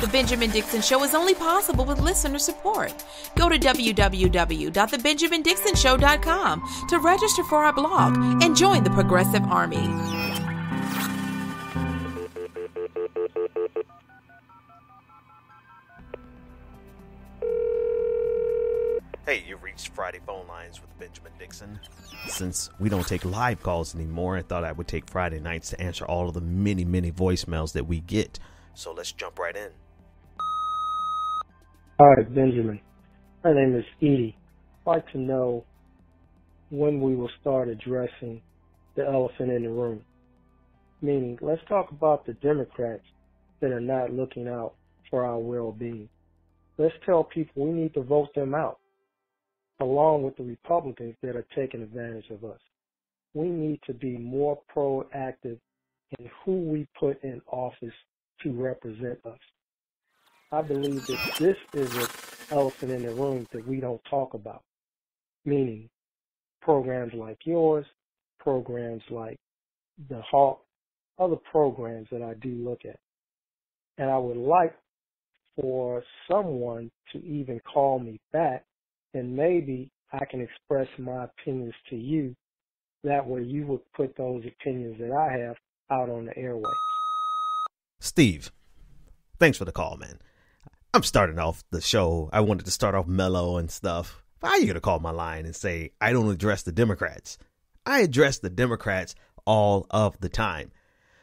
The Benjamin Dixon Show is only possible with listener support. Go to www.thebenjamindixonshow.com to register for our blog and join the Progressive Army. Hey, you've reached Friday Phone Lines with Benjamin Dixon. Since we don't take live calls anymore, I thought I would take Friday nights to answer all of the many voicemails that we get. So let's jump right in. Hi, Benjamin. My name is Edie. I'd like to know when we will start addressing the elephant in the room. Meaning, let's talk about the Democrats that are not looking out for our well-being. Let's tell people we need to vote them out, along with the Republicans that are taking advantage of us. We need to be more proactive in who we put in office to represent us. I believe that this is an elephant in the room that we don't talk about, meaning programs like yours, programs like the Hawk, other programs that I do look at. And I would like for someone to even call me back, and maybe I can express my opinions to you. That way you would put those opinions that I have out on the airwaves. Steve, thanks for the call, man. I'm starting off the show. I wanted to start off mellow and stuff. Why are you going to call my line and say I don't address the Democrats? I address the Democrats all of the time.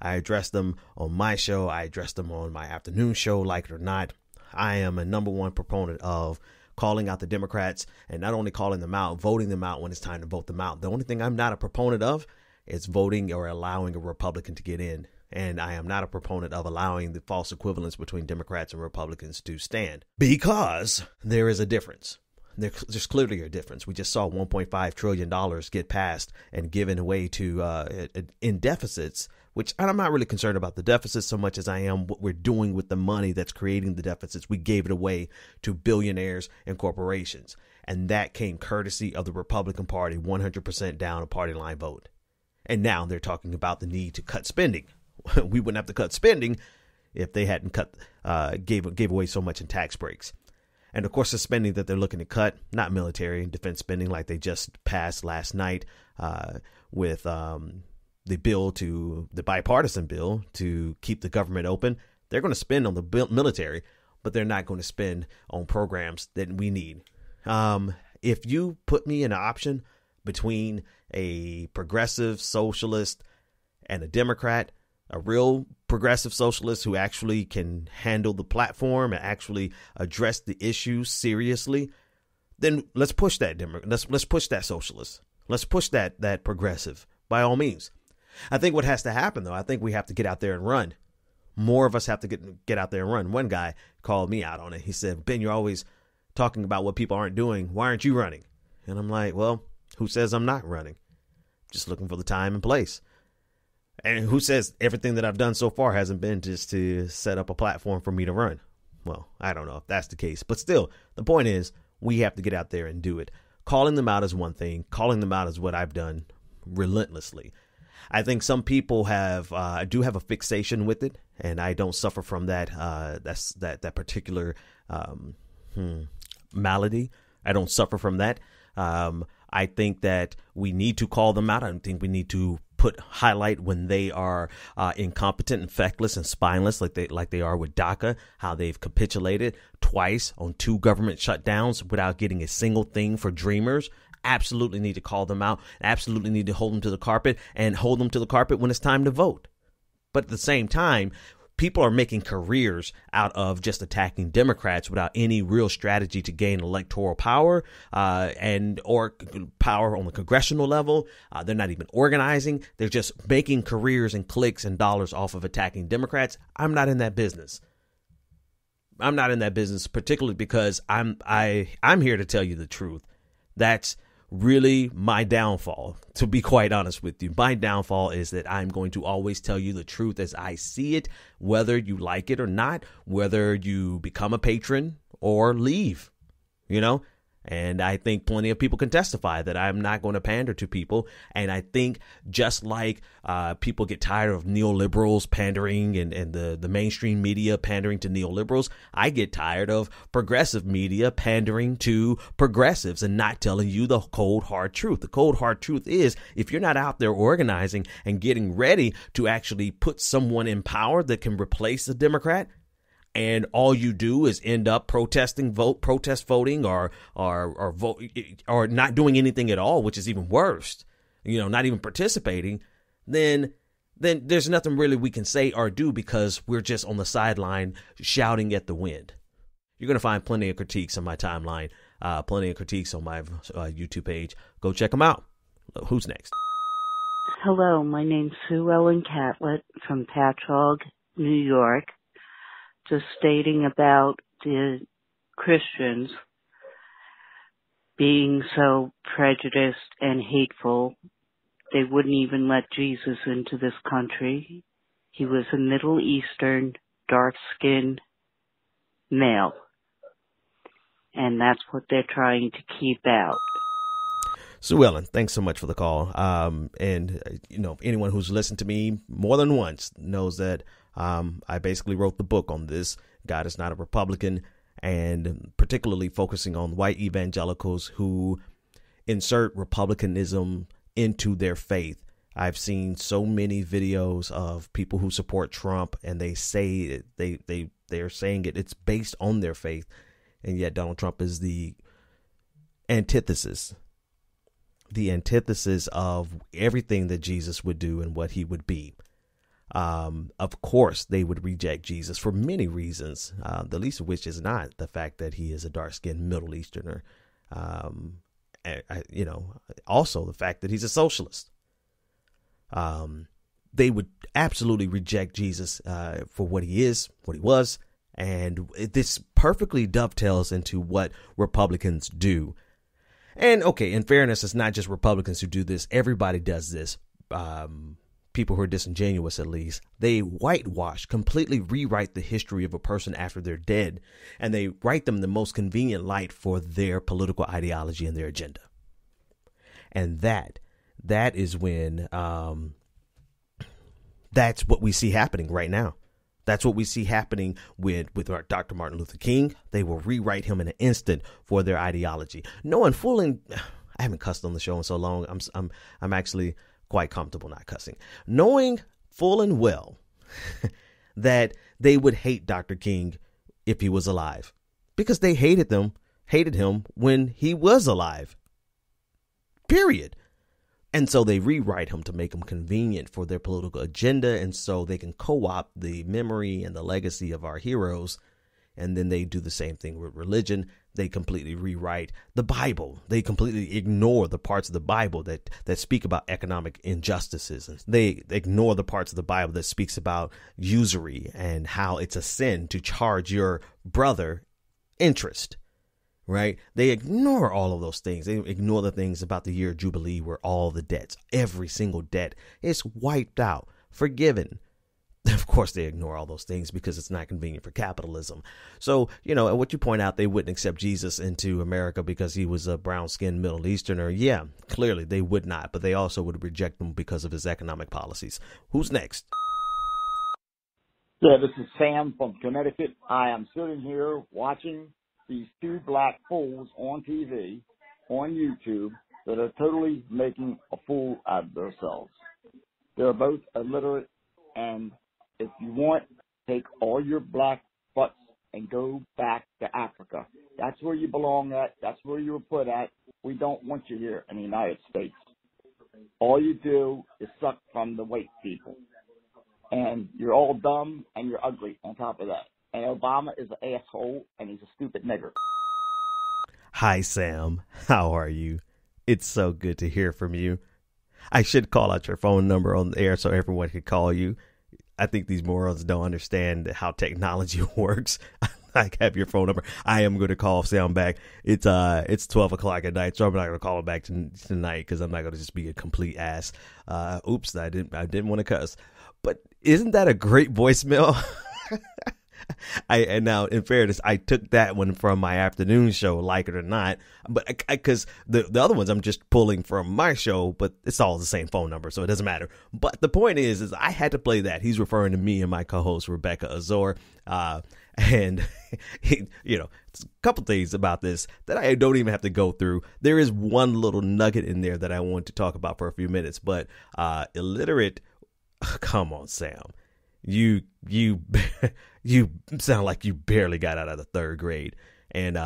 I address them on my show. I address them on my afternoon show, like it or not. I am a number one proponent of calling out the Democrats, and not only calling them out, voting them out when it's time to vote them out. The only thing I'm not a proponent of is voting or allowing a Republican to get in. And I am not a proponent of allowing the false equivalence between Democrats and Republicans to stand, because there is a difference. There's clearly a difference. We just saw $1.5 trillion get passed and given away to in deficits, which I'm not really concerned about the deficits so much as I am what we're doing with the money that's creating the deficits. We gave it away to billionaires and corporations. And that came courtesy of the Republican Party, 100% down a party line vote. And now they're talking about the need to cut spending. We wouldn't have to cut spending if they hadn't gave away so much in tax breaks. And of course, the spending that they're looking to cut, not military and defense spending like they just passed last night with the bipartisan bill to keep the government open. They're going to spend on the military, but they're not going to spend on programs that we need. If you put me in an option between a progressive socialist and a Democrat, a real progressive socialist who actually can handle the platform and actually address the issues seriously, then let's push that let's push that socialist. Let's push that progressive by all means. I think what has to happen, though, I think we have to get out there and run. More of us have to get out there and run. One guy called me out on it. He said, Ben, you're always talking about what people aren't doing. Why aren't you running? And I'm like, well, who says I'm not running? Just looking for the time and place. And who says everything that I've done so far hasn't been just to set up a platform for me to run? Well, I don't know if that's the case. But still, the point is we have to get out there and do it. Calling them out is one thing. Calling them out is what I've done relentlessly. I think some people do have a fixation with it, and I don't suffer from that. That's that particular malady. I don't suffer from that. I think that we need to call them out. I don't think we need to highlight when they are incompetent and feckless and spineless, like they are with DACA, how they've capitulated twice on 2 government shutdowns without getting a single thing for Dreamers. Absolutely need to call them out. Absolutely need to hold them to the carpet, and hold them to the carpet when it's time to vote. But at the same time, people are making careers out of just attacking Democrats without any real strategy to gain electoral power or power on the congressional level. They're not even organizing. They're just making careers and clicks and dollars off of attacking Democrats. I'm not in that business. I'm not in that business, particularly because I'm here to tell you the truth. That's really my downfall, to be quite honest with you. My downfall is that I'm going to always tell you the truth as I see it, whether you like it or not, whether you become a patron or leave. You know, And I think plenty of people can testify that I'm not going to pander to people. And I think just like people get tired of neoliberals pandering and the mainstream media pandering to neoliberals, I get tired of progressive media pandering to progressives and not telling you the cold, hard truth. The cold, hard truth is if you're not out there organizing and getting ready to actually put someone in power that can replace the Democrat, and all you do is end up protest voting or vote or not doing anything at all, which is even worse, not even participating, then there's nothing really we can say or do because we're just on the sideline shouting at the wind. You're going to find plenty of critiques on my timeline, plenty of critiques on my YouTube page. Go check them out. Who's next? Hello, my name's Sue Ellen Catlett from Patchogue, New York. Just stating about the Christians being so prejudiced and hateful, they wouldn't even let Jesus into this country. He was a Middle Eastern, dark-skinned male, and that's what they're trying to keep out. Sue Ellen, thanks so much for the call. Anyone who's listened to me more than once knows that I basically wrote the book on this. God is not a Republican, and particularly focusing on white evangelicals who insert republicanism into their faith. I've seen so many videos of people who support Trump, and they say they're saying it's based on their faith, and yet Donald Trump is the antithesis of everything that Jesus would do and what he would be. Of course, they would reject Jesus for many reasons, the least of which is not the fact that he is a dark-skinned Middle Easterner. Also the fact that he's a socialist. They would absolutely reject Jesus for what he is, what he was. And this perfectly dovetails into what Republicans do. And okay, in fairness, it's not just Republicans who do this. Everybody does this. People who are disingenuous, at least, they whitewash, completely rewrite the history of a person after they're dead, and they write them the most convenient light for their political ideology and their agenda. And that is when that's what we see happening right now. That's what we see happening with Dr. Martin Luther King. They will rewrite him in an instant for their ideology. Knowing full and I haven't cussed on the show in so long. I'm actually quite comfortable not cussing, knowing full and well that they would hate Dr. King if he was alive, because they hated him when he was alive, period. And so they rewrite him to make him convenient for their political agenda, and so they can co-opt the memory and the legacy of our heroes. And then they do the same thing with religion. They completely rewrite the Bible. They completely ignore the parts of the Bible that speak about economic injustices. They ignore the parts of the Bible that speaks about usury and how it's a sin to charge your brother interest, right? They ignore all of those things. They ignore the things about the year of Jubilee where all the debts, every single debt is wiped out, forgiven. Of course, they ignore all those things because it's not convenient for capitalism. So, what you point out, they wouldn't accept Jesus into America because he was a brown-skinned Middle Easterner. Yeah, clearly they would not, but they also would reject him because of his economic policies. Who's next? Yeah, this is Sam from Connecticut. I am sitting here watching these two black fools on TV, on YouTube, that are totally making a fool out of themselves. They're both illiterate, and if you want, take all your black butts and go back to Africa. That's where you belong at. That's where you were put at. We don't want you here in the United States. All you do is suck from the white people. And you're all dumb and you're ugly on top of that. And Obama is an asshole and he's a stupid nigger. Hi, Sam. How are you? It's so good to hear from you. I should call out your phone number on the air so everyone could call you. I think these morons don't understand how technology works. I have your phone number. I am going to call Sam back. It's 12 o'clock at night, so I'm not going to call him back tonight because I'm not going to just be a complete ass. Oops, I didn't want to cuss. But isn't that a great voicemail? And now, in fairness, I took that one from my afternoon show, like it or not, but because the other ones I'm just pulling from my show, but it's all the same phone number, so it doesn't matter. But the point is I had to play that. He's referring to me and my co-host Rebecca Azor, and you know, a couple things about this that I don't even have to go through. There is one little nugget in there that I want to talk about for a few minutes, but illiterate. Come on, Sam. You sound like you barely got out of the third grade, and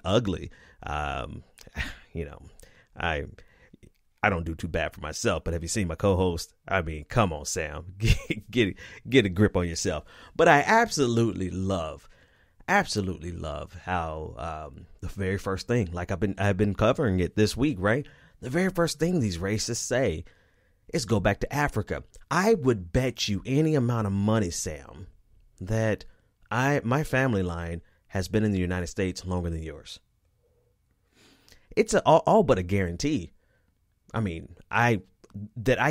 ugly. You know, I don't do too bad for myself, but have you seen my co-host? I mean, come on, Sam, get a grip on yourself. But I absolutely love how the very first thing, like I've been covering it this week, right? The very first thing these racists say is go back to Africa. I would bet you any amount of money, Sam, that my family line has been in the United States longer than yours. It's all but a guarantee. I mean, I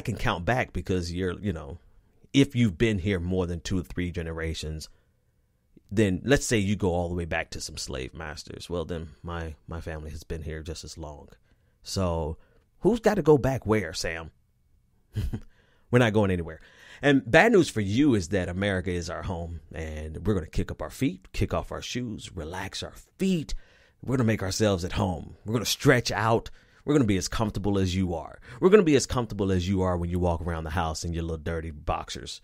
can count back because if you've been here more than 2 or 3 generations, then let's say you go all the way back to some slave masters. Well, then my family has been here just as long. So who's got to go back where, Sam? We're not going anywhere. And bad news for you is that America is our home, and we're going to kick up our feet, kick off our shoes, relax our feet. We're going to make ourselves at home. We're going to stretch out. We're going to be as comfortable as you are. We're going to be as comfortable as you are when you walk around the house in your little dirty boxers.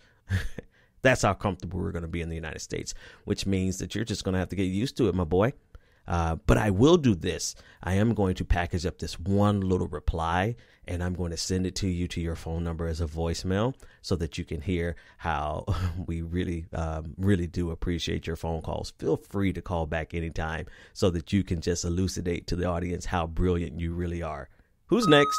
That's how comfortable we're going to be in the United States, which means that you're just going to have to get used to it, my boy. But I will do this. I am going to package up this one little reply, and I'm going to send it to you to your phone number as a voicemail so that you can hear how we really do appreciate your phone calls. Feel free to call back anytime so that you can just elucidate to the audience how brilliant you really are. Who's next?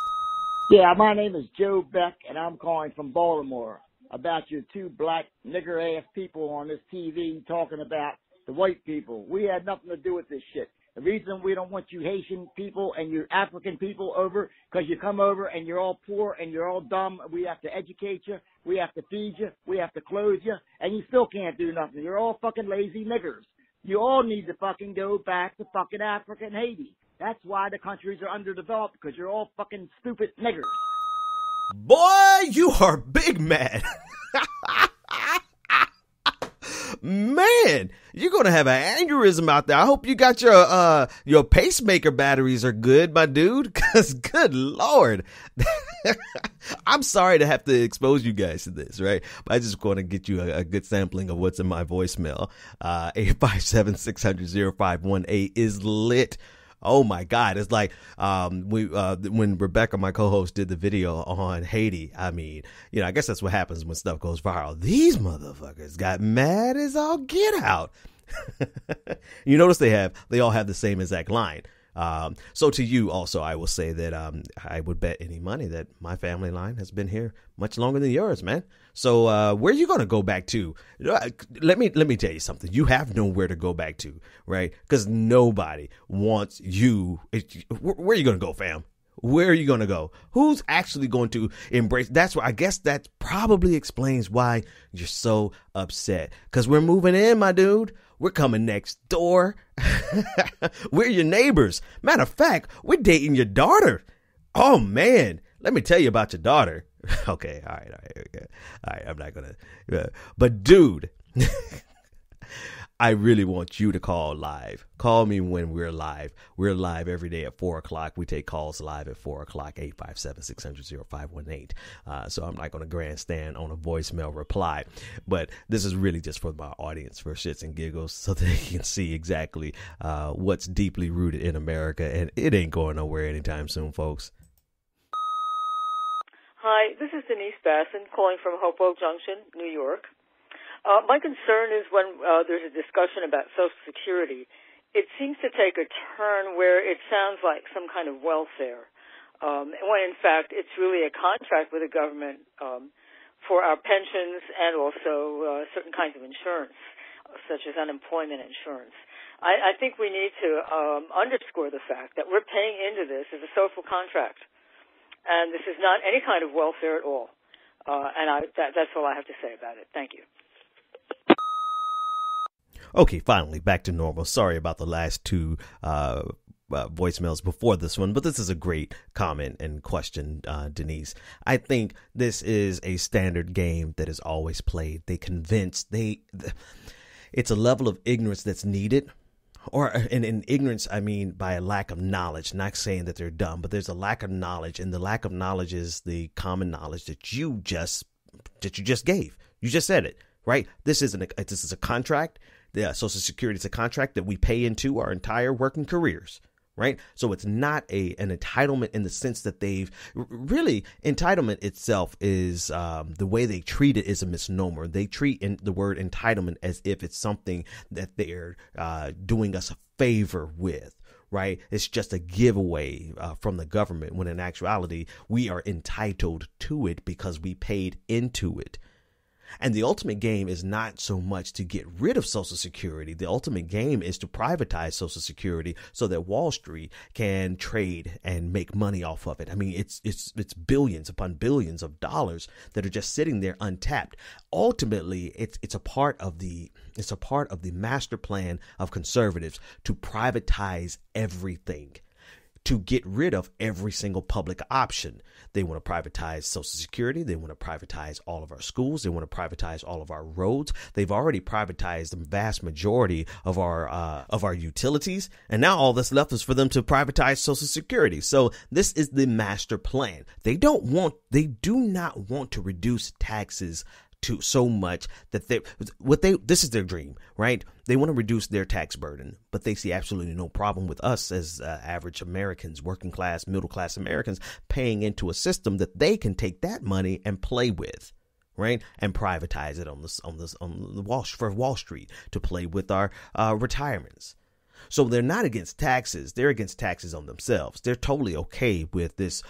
Yeah, my name is Joe Beck, and I'm calling from Baltimore about your 2 black nigger-ass people on this TV talking about the white people. We had nothing to do with this shit. The reason we don't want you Haitian people and you African people over, because you come over and you're all poor and you're all dumb. We have to educate you. We have to feed you. We have to clothe you. And you still can't do nothing. You're all fucking lazy niggers. You all need to fucking go back to fucking Africa and Haiti. That's why the countries are underdeveloped, because you're all fucking stupid niggers. Boy, you are big mad. Man, you're going to have an aneurysm out there. I hope you got your pacemaker batteries are good, my dude, because good Lord. I'm sorry to have to expose you guys to this, right? But I just want to get you a good sampling of what's in my voicemail. 857-600-0518 is lit. Oh my God. It's like, when Rebecca, my co-host, did the video on Haiti, I mean, I guess that's what happens when stuff goes viral. These motherfuckers got mad as all get out. You notice they all have the same exact line. So to you also, I will say that, I would bet any money that my family line has been here much longer than yours, man. So, where are you going to go back to? Let me tell you something. You have nowhere to go back to, right? Because nobody wants you. Where are you going to go, fam? Where are you going to go? Who's actually going to embrace? That's why I guess that probably explains why you're so upset. Because we're moving in, my dude. We're coming next door. We're your neighbors. Matter of fact, we're dating your daughter. Oh, man. Let me tell you about your daughter. Okay. All right. I'm not going to. But, dude, I really want you to call live. Call me when we're live. We're live every day at 4 o'clock. We take calls live at 4 o'clock, 857-600-0518. So I'm not going to grandstand on a voicemail reply. But this is really just for my audience, for shits and giggles, so they can see exactly what's deeply rooted in America. And it ain't going nowhere anytime soon, folks. Hi, this is Denise Basson calling from Hopewell Junction, New York. My concern is when there's a discussion about Social Security, it seems to take a turn where it sounds like some kind of welfare, when in fact it's really a contract with the government for our pensions and also certain kinds of insurance, such as unemployment insurance. I think we need to underscore the fact that we're paying into this as a social contract, and this is not any kind of welfare at all. And that's all I have to say about it. Thank you. Okay, finally, back to normal. Sorry about the last two voicemails before this one, but this is a great comment and question, Denise. I think this is a standard game that is always played. It's a level of ignorance that's needed. Or in ignorance, I mean by a lack of knowledge, not saying that they're dumb, but there's a lack of knowledge, and the lack of knowledge is the common knowledge that you just gave. You just said it, right? This is a contract. The Social Security is a contract that we pay into our entire working careers, right? So it's not an entitlement in the sense that entitlement itself is the way they treat it is a misnomer. They treat the word entitlement as if it's something that they're doing us a favor with. Right. It's just a giveaway from the government, when in actuality, we are entitled to it because we paid into it. And the ultimate game is not so much to get rid of Social Security. The ultimate game is to privatize Social Security so that Wall Street can trade and make money off of it. I mean, it's billions upon billions of dollars that are just sitting there untapped. Ultimately, it's a part of the master plan of conservatives to privatize everything, to get rid of every single public option. They want to privatize Social Security. They want to privatize all of our schools. They want to privatize all of our roads. They've already privatized the vast majority of our utilities. And now all that's left is for them to privatize Social Security. So this is the master plan. They do not want to reduce taxes to so much that this is their dream, right? They want to reduce their tax burden, but they see absolutely no problem with us as average Americans, working class, middle class Americans, paying into a system that they can take that money and play with, right? And privatize it for Wall Street to play with our retirements. So they're not against taxes. They're against taxes on themselves. They're totally okay with this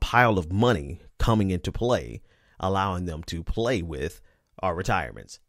pile of money coming into play, allowing them to play with our retirements.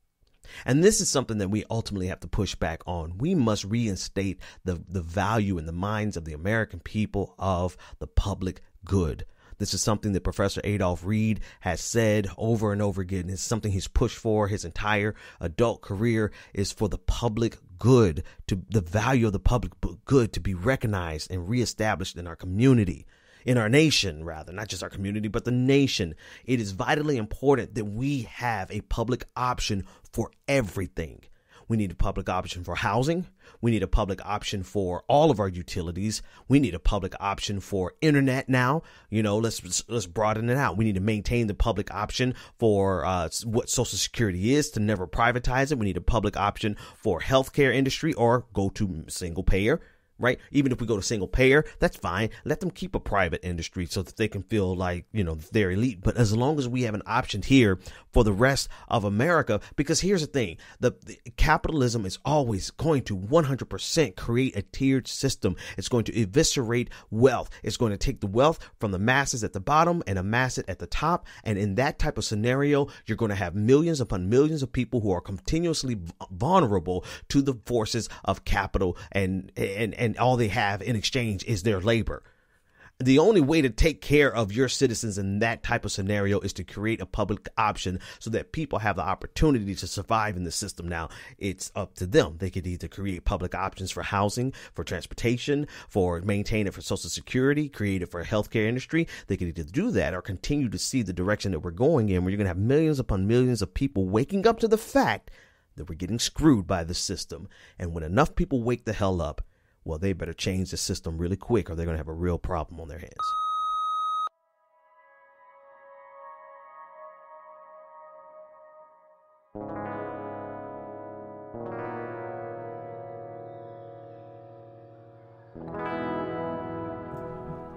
And this is something that we ultimately have to push back on. We must reinstate the value in the minds of the American people of the public good. This is something that Professor Adolph Reed has said over and over again. It's something he's pushed for his entire adult career, is for the public good, to the value of the public good to be recognized and reestablished in our community. In our nation, rather, not just our community, but the nation. It is vitally important that we have a public option for everything. We need a public option for housing. We need a public option for all of our utilities. We need a public option for internet now. Let's broaden it out. We need to maintain the public option for what Social Security is, to never privatize it. We need a public option for healthcare industry, or go to single payer. Right. Even if we go to single payer, that's fine. Let them keep a private industry so that they can feel like, they're elite. But as long as we have an option here for the rest of America, because here's the thing, the capitalism is always going to 100% create a tiered system. It's going to eviscerate wealth. It's going to take the wealth from the masses at the bottom and amass it at the top. And in that type of scenario, you're going to have millions upon millions of people who are continuously vulnerable to the forces of capital, and all they have in exchange is their labor. The only way to take care of your citizens in that type of scenario is to create a public option so that people have the opportunity to survive in the system. Now, it's up to them. They could either create public options for housing, for transportation, for maintain it for Social Security, create it for healthcare industry. They could either do that or continue to see the direction that we're going in, where you're going to have millions upon millions of people waking up to the fact that we're getting screwed by the system. And when enough people wake the hell up, well, they better change the system really quick, or they're going to have a real problem on their hands.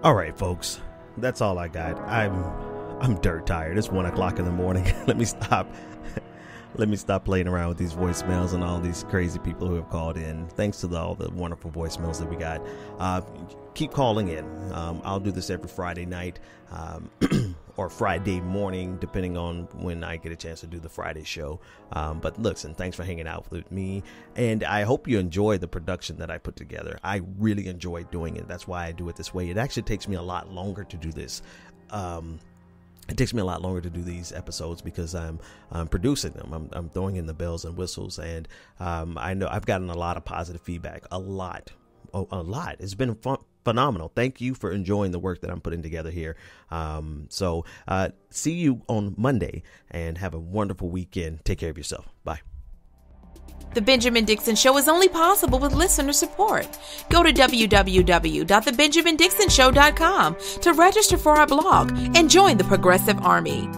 All right, folks, that's all I got. I'm dirt tired. It's 1 o'clock in the morning. Let me stop playing around with these voicemails and all these crazy people who have called in. Thanks to all the wonderful voicemails that we got. Keep calling in. I'll do this every Friday night or Friday morning, depending on when I get a chance to do the Friday show. But listen, thanks for hanging out with me. And I hope you enjoy the production that I put together. I really enjoy doing it. That's why I do it this way. It actually takes me a lot longer to do this. It takes me a lot longer to do these episodes because I'm producing them. I'm throwing in the bells and whistles, and I know I've gotten a lot of positive feedback. A lot. It's been phenomenal. Thank you for enjoying the work that I'm putting together here. So see you on Monday, and have a wonderful weekend. Take care of yourself. Bye. The Benjamin Dixon Show is only possible with listener support. Go to www.thebenjamindixonshow.com to register for our blog and join the Progressive Army.